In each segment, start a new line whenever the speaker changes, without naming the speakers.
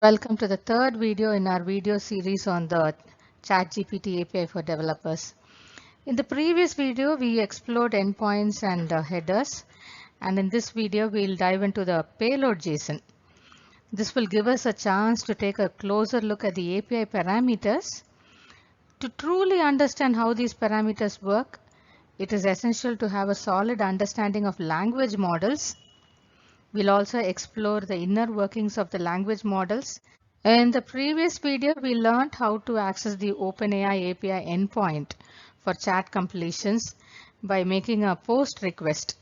Welcome to the third video in our video series on the ChatGPT API for developers. In the previous video, we explored endpoints and headers, and in this video, we'll dive into the Payload JSON. This will give us a chance to take a closer look at the API parameters. To truly understand how these parameters work, it is essential to have a solid understanding of language models. We'll also explore the inner workings of the language models. In the previous video, we learned how to access the OpenAI API endpoint for chat completions by making a POST request.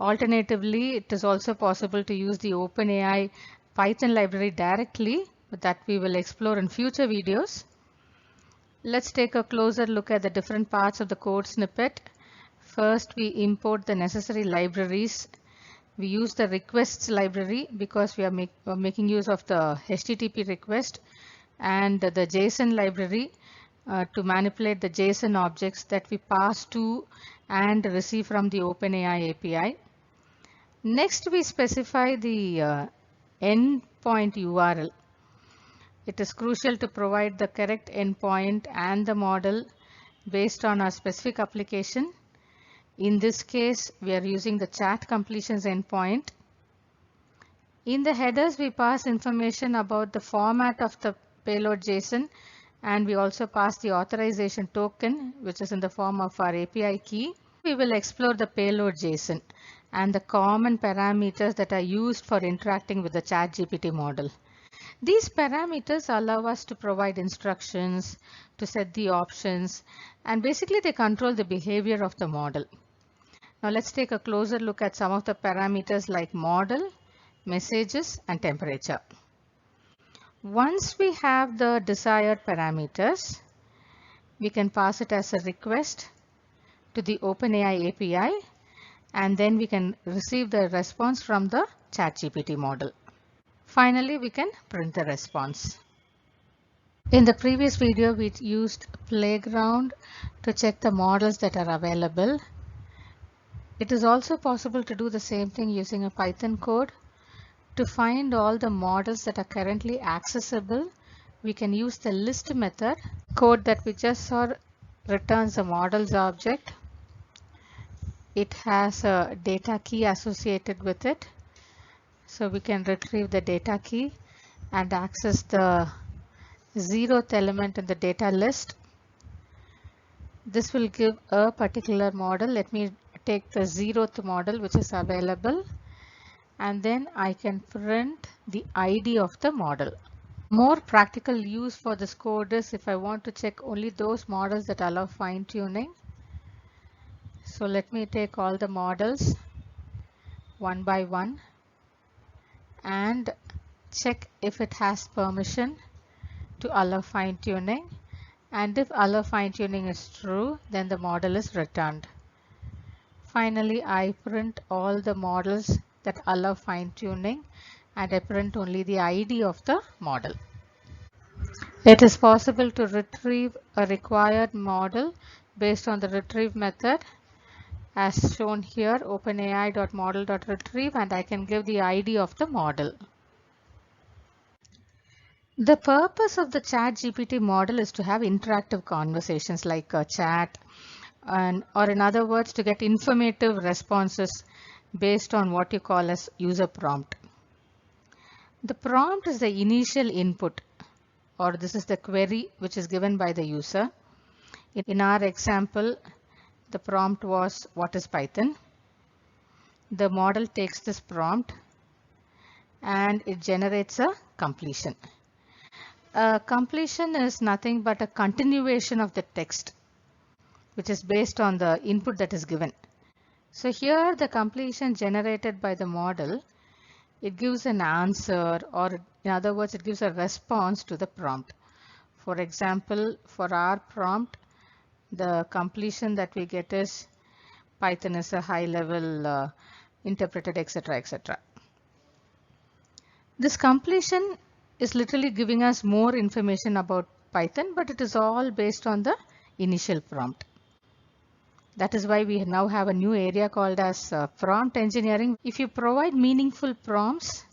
Alternatively, it is also possible to use the OpenAI Python library directly, but that we will explore in future videos. Let's take a closer look at the different parts of the code snippet. First, we import the necessary libraries. We use the requests library because we are making use of the HTTP request, and the JSON library to manipulate the JSON objects that we pass to and receive from the OpenAI API. Next, we specify the endpoint URL. It is crucial to provide the correct endpoint and the model based on our specific application. In this case, we are using the chat completions endpoint. In the headers, we pass information about the format of the payload JSON, and we also pass the authorization token, which is in the form of our API key. We will explore the payload JSON and the common parameters that are used for interacting with the ChatGPT model. These parameters allow us to provide instructions, to set the options, and basically they control the behavior of the model. Now let's take a closer look at some of the parameters like model, messages, and temperature. Once we have the desired parameters, we can pass it as a request to the OpenAI API, and then we can receive the response from the ChatGPT model. Finally, we can print the response. In the previous video, we used Playground to check the models that are available. It is also possible to do the same thing using a Python code. To find all the models that are currently accessible, we can use the list method. Code that we just saw returns a models object. It has a data key associated with it. So we can retrieve the data key and access the 0th element in the data list. This will give a particular model. Let me take the 0th model which is available, and then I can print the ID of the model. More practical use for this code is if I want to check only those models that allow fine tuning. So let me take all the models one by one and check if it has permission to allow fine tuning, and if allow fine tuning is true, then the model is returned. Finally, I print all the models that allow fine tuning, and I print only the ID of the model. It is possible to retrieve a required model based on the retrieve method as shown here, openai.model.retrieve, and I can give the ID of the model. The purpose of the ChatGPT model is to have interactive conversations like a chat, or in other words, to get informative responses based on what you call as user prompt. The prompt is the initial input, or this is the query which is given by the user. In our example, the prompt was, what is Python? The model takes this prompt and it generates a completion. Completion is nothing but a continuation of the text, which is based on the input that is given. So here the completion generated by the model, it gives an answer, or in other words, it gives a response to the prompt. For example, for our prompt, the completion that we get is Python is a high level interpreted, etc., etc. This completion is literally giving us more information about Python, but it is all based on the initial prompt. That is why we now have a new area called as prompt engineering. If you provide meaningful prompts,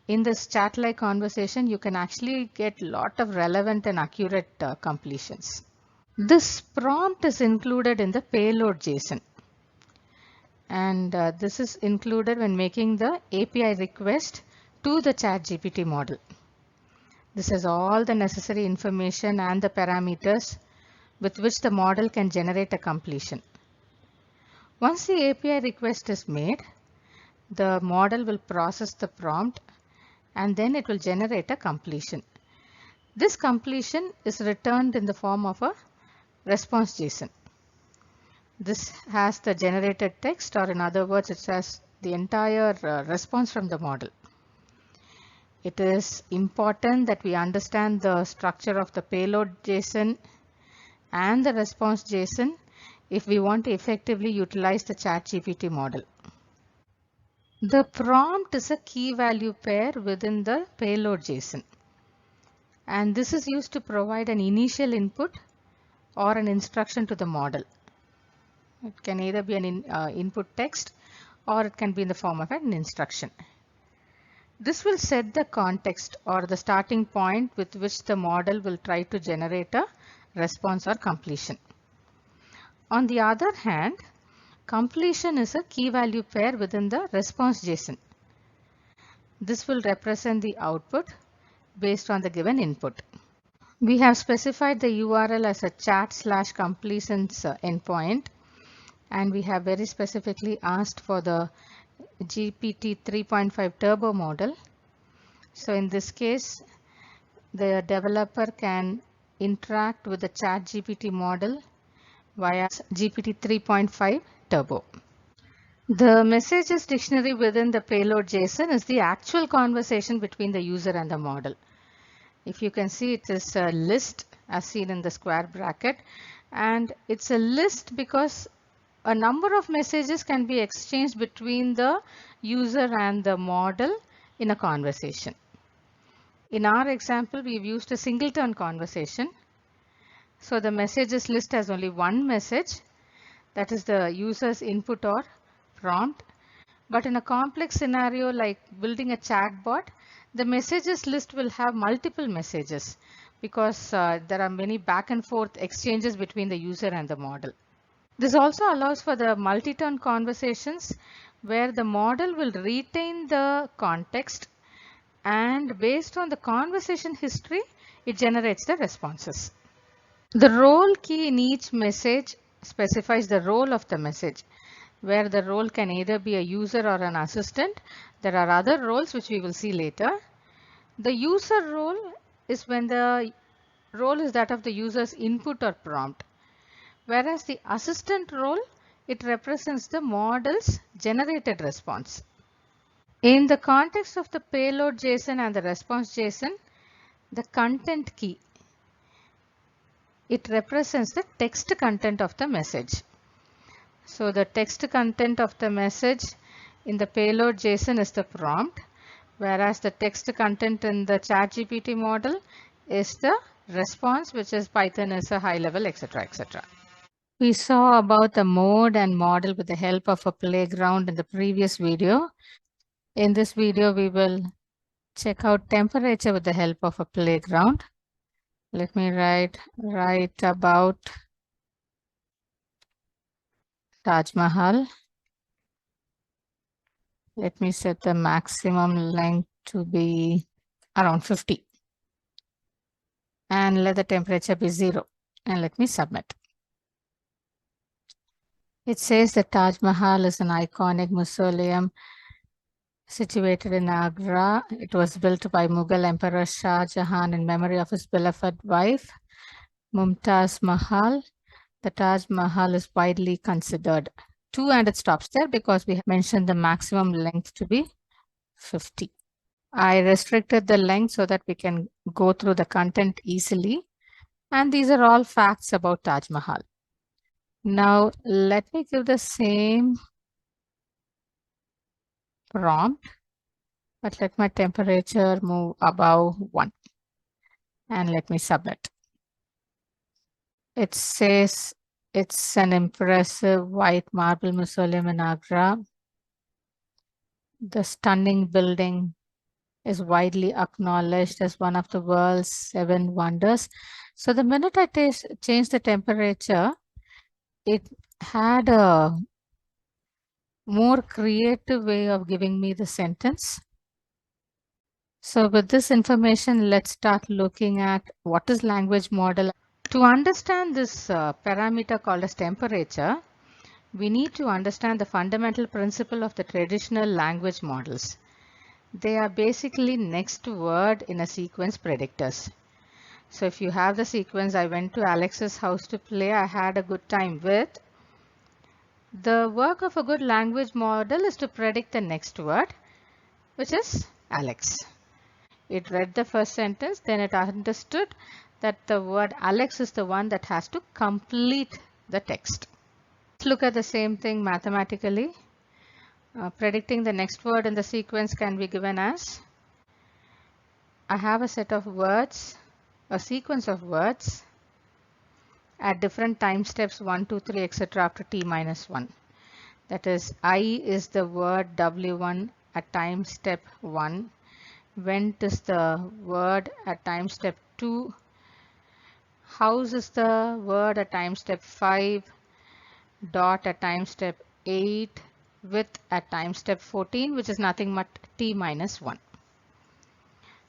in this chat-like conversation, you can actually get a lot of relevant and accurate completions. This prompt is included in the payload JSON. And this is included when making the API request to the ChatGPT model. This has all the necessary information and the parameters with which the model can generate a completion. Once the API request is made, the model will process the prompt and then it will generate a completion. This completion is returned in the form of a response JSON. This has the generated text, or in other words, it has the entire response from the model. It is important that we understand the structure of the payload JSON and the response JSON if we want to effectively utilize the ChatGPT model. The prompt is a key value pair within the payload JSON. And this is used to provide an initial input or an instruction to the model. It can either be an input text or it can be in the form of an instruction. This will set the context or the starting point with which the model will try to generate a response or completion. On the other hand, completion is a key value pair within the response JSON. This will represent the output based on the given input. We have specified the URL as a chat/completions endpoint, and we have very specifically asked for the GPT 3.5 turbo model. So in this case, the developer can interact with the ChatGPT model via GPT 3.5 turbo. The messages dictionary within the payload JSON is the actual conversation between the user and the model. If you can see, it is a list as seen in the square bracket, and it's a list because a number of messages can be exchanged between the user and the model in a conversation. In our example, we've used a singleton conversation. So the messages list has only one message, that is the user's input or prompt. But in a complex scenario like building a chatbot, the messages list will have multiple messages because there are many back and forth exchanges between the user and the model. This also allows for the multi-turn conversations where the model will retain the context, and based on the conversation history, it generates the responses. The role key in each message specifies the role of the message, where the role can either be a user or an assistant. There are other roles which we will see later. The user role is when the role is that of the user's input or prompt, whereas the assistant role, it represents the model's generated response. In the context of the payload JSON and the response JSON, the content key, it represents the text content of the message. So the text content of the message in the payload JSON is the prompt, whereas the text content in the ChatGPT model is the response, which is Python is a high level, etc., etc. We saw about the mode and model with the help of a playground in the previous video. In this video, we will check out temperature with the help of a playground. Let me write about Taj Mahal. Let me set the maximum length to be around 50. And let the temperature be 0. And let me submit. It says the Taj Mahal is an iconic mausoleum situated in Agra. It was built by Mughal Emperor Shah Jahan in memory of his beloved wife, Mumtaz Mahal. The Taj Mahal is widely considered 2, and it stops there because we have mentioned the maximum length to be 50. I restricted the length so that we can go through the content easily. And these are all facts about Taj Mahal. Now, let me give the same prompt, but let my temperature move above 1. And let me submit. It says it's an impressive white marble mausoleum in Agra. The stunning building is widely acknowledged as one of the world's 7 wonders. So the minute I changed the temperature, it had a more creative way of giving me the sentence. So with this information, let's start looking at what is language model. To understand this parameter called as temperature, we need to understand the fundamental principle of the traditional language models. They are basically next word in a sequence predictors. So if you have the sequence, I went to Alex's house to play, I had a good time with. The work of a good language model is to predict the next word, which is Alex. It read the first sentence, then it understood that the word Alex is the one that has to complete the text. Let's look at the same thing mathematically. Predicting the next word in the sequence can be given as, I have a set of words, a sequence of words at different time steps 1, 2, 3, etc. up to t minus 1. That is, I is the word W1 at time step 1. Went is the word at time step 2. House is the word at time step 5. Dot at time step 8. With at time step 14, which is nothing but t minus 1.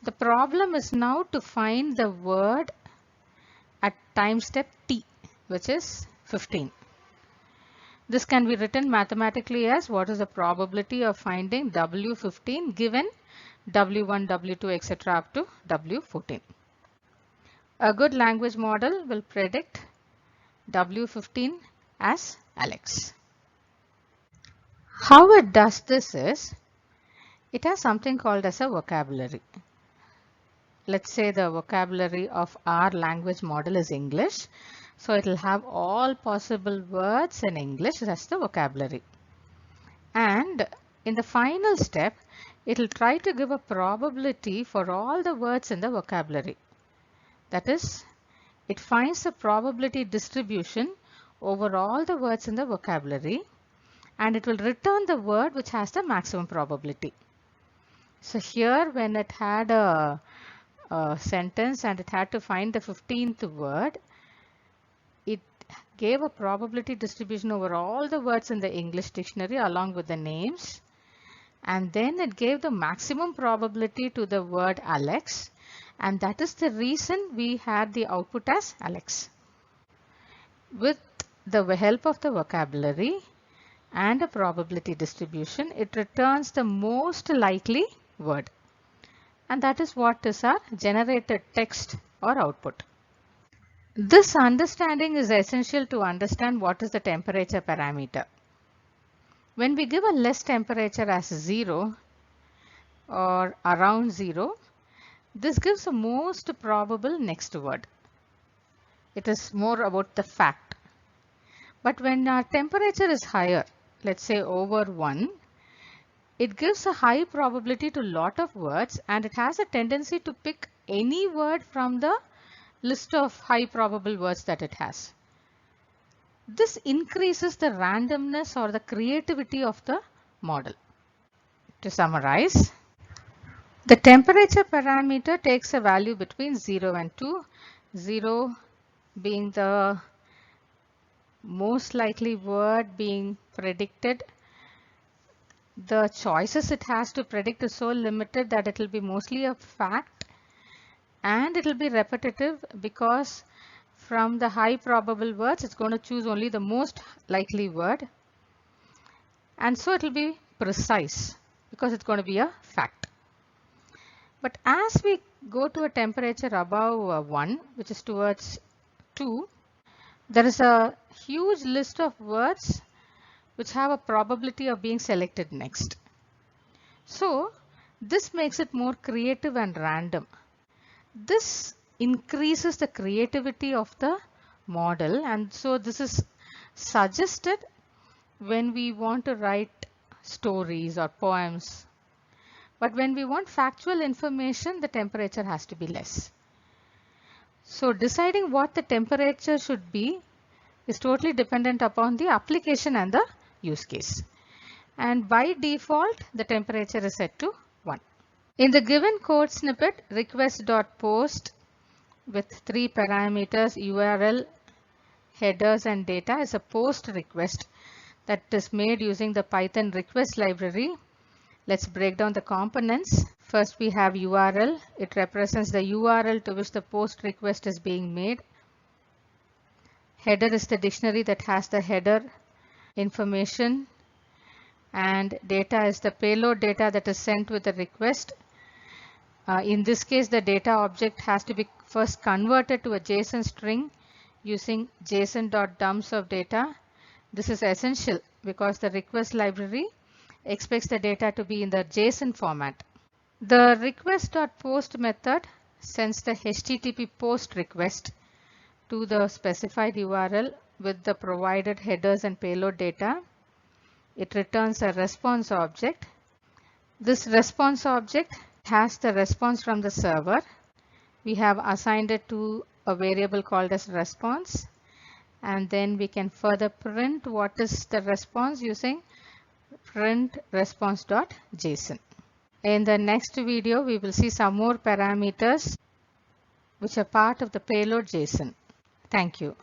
The problem is now to find the word at time step t, which is 15. This can be written mathematically as what is the probability of finding W15 given W1, W2, etc. up to W14. A good language model will predict W15 as Alex. How it does this is, it has something called as a vocabulary. Let's say the vocabulary of our language model is English. So it will have all possible words in English as the vocabulary. And in the final step, it will try to give a probability for all the words in the vocabulary. That is, it finds the probability distribution over all the words in the vocabulary, and it will return the word which has the maximum probability. So here, when it had a sentence and it had to find the 15th word, it gave a probability distribution over all the words in the English dictionary along with the names. And then it gave the maximum probability to the word Alex. And that is the reason we had the output as Alex. With the help of the vocabulary and a probability distribution, it returns the most likely word. And that is what is our generated text or output. This understanding is essential to understand what is the temperature parameter. When we give a less temperature as 0 or around 0, this gives the most probable next word. It is more about the fact. But when our temperature is higher, let's say over 1, it gives a high probability to a lot of words, and it has a tendency to pick any word from the list of high probable words that it has. This increases the randomness or the creativity of the model. To summarize, the temperature parameter takes a value between 0 and 2, 0 being the most likely word being predicted. The choices it has to predict is so limited that it will be mostly a fact, and it will be repetitive because from the high probable words it's going to choose only the most likely word, and so it will be precise because it's going to be a fact. But as we go to a temperature above 1, which is towards 2, there is a huge list of words which have a probability of being selected next. So this makes it more creative and random. This increases the creativity of the model, and so this is suggested when we want to write stories or poems. But when we want factual information, the temperature has to be less. So deciding what the temperature should be is totally dependent upon the application and the use case. And by default, the temperature is set to 1. In the given code snippet, request.post with 3 parameters URL, headers and data is a post request that is made using the Python request library. Let's break down the components. First we have URL. It represents the URL to which the post request is being made. Header is the dictionary that has the header information, and data is the payload data that is sent with the request. In this case, the data object has to be first converted to a JSON string using json.dumps of data. This is essential because the request library expects the data to be in the JSON format. The request.post method sends the HTTP post request to the specified URL with the provided headers and payload data. It returns a response object. This response object has the response from the server. We have assigned it to a variable called as response, and then we can further print what is the response using print response.json. In the next video, we will see some more parameters which are part of the payload JSON. Thank you.